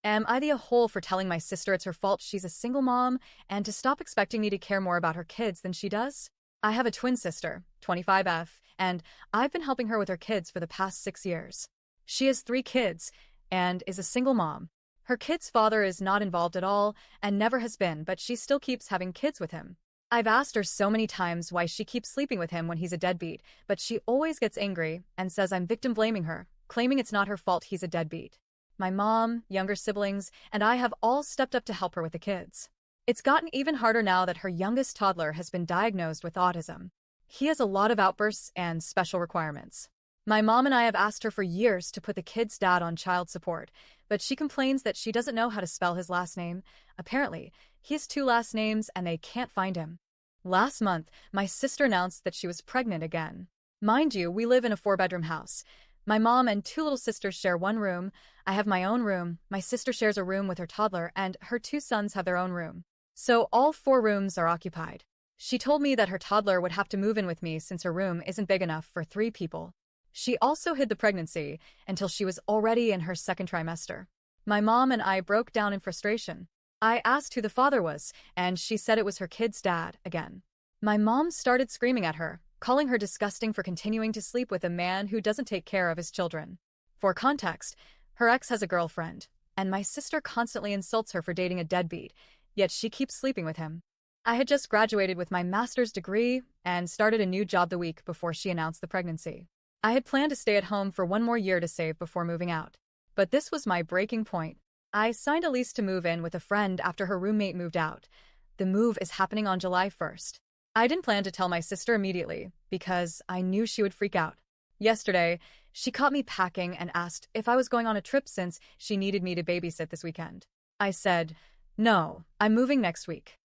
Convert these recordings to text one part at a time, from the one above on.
Am I the a-hole for telling my sister it's her fault she's a single mom and to stop expecting me to care more about her kids than she does? I have a twin sister, 25F, and I've been helping her with her kids for the past 6 years. She has 3 kids and is a single mom. Her kid's father is not involved at all and never has been, but she still keeps having kids with him. I've asked her so many times why she keeps sleeping with him when he's a deadbeat, but she always gets angry and says I'm victim blaming her, claiming it's not her fault he's a deadbeat. My mom, younger siblings, and I have all stepped up to help her with the kids. It's gotten even harder now that her youngest toddler has been diagnosed with autism. He has a lot of outbursts and special requirements. My mom and I have asked her for years to put the kid's dad on child support, but she complains that she doesn't know how to spell his last name. Apparently, he has 2 last names and they can't find him. Last month, my sister announced that she was pregnant again. Mind you, we live in a 4-bedroom house. My mom and 2 little sisters share one room. I have my own room. My sister shares a room with her toddler, and her 2 sons have their own room. So all 4 rooms are occupied. She told me that her toddler would have to move in with me since her room isn't big enough for 3 people. She also hid the pregnancy until she was already in her 2nd trimester. My mom and I broke down in frustration. I asked who the father was, and she said it was her kid's dad again. My mom started screaming at her, calling her disgusting for continuing to sleep with a man who doesn't take care of his children. For context, her ex has a girlfriend, and my sister constantly insults her for dating a deadbeat, yet she keeps sleeping with him. I had just graduated with my master's degree and started a new job the week before she announced the pregnancy. I had planned to stay at home for 1 more year to save before moving out. But this was my breaking point. I signed a lease to move in with a friend after her roommate moved out. The move is happening on July 1st. I didn't plan to tell my sister immediately because I knew she would freak out. Yesterday, she caught me packing and asked if I was going on a trip since she needed me to babysit this weekend. I said, "No, I'm moving next week."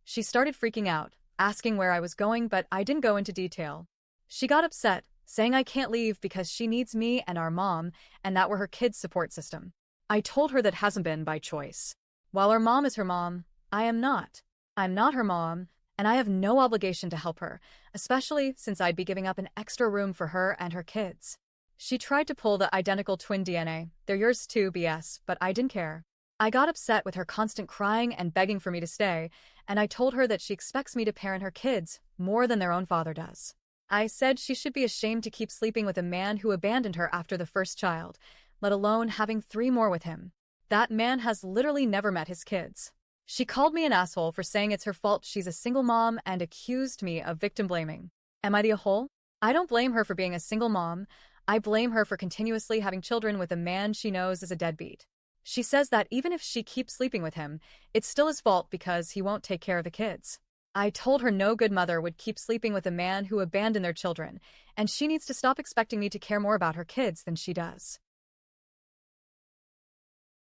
She started freaking out, asking where I was going, but I didn't go into detail. She got upset, saying I can't leave because she needs me and our mom, and that we're her kids' support system. I told her that hasn't been by choice. While our mom is her mom, I am not. I'm not her mom, and I have no obligation to help her, especially since I'd be giving up an extra room for her and her kids. She tried to pull the identical twin DNA, "They're yours too" BS, but I didn't care. I got upset with her constant crying and begging for me to stay, and I told her that she expects me to parent her kids more than their own father does. I said she should be ashamed to keep sleeping with a man who abandoned her after the first child, let alone having 3 more with him. That man has literally never met his kids. She called me an asshole for saying it's her fault she's a single mom and accused me of victim blaming. Am I the a-hole? I don't blame her for being a single mom. I blame her for continuously having children with a man she knows is a deadbeat. She says that even if she keeps sleeping with him, it's still his fault because he won't take care of the kids. I told her no good mother would keep sleeping with a man who abandoned their children, and she needs to stop expecting me to care more about her kids than she does.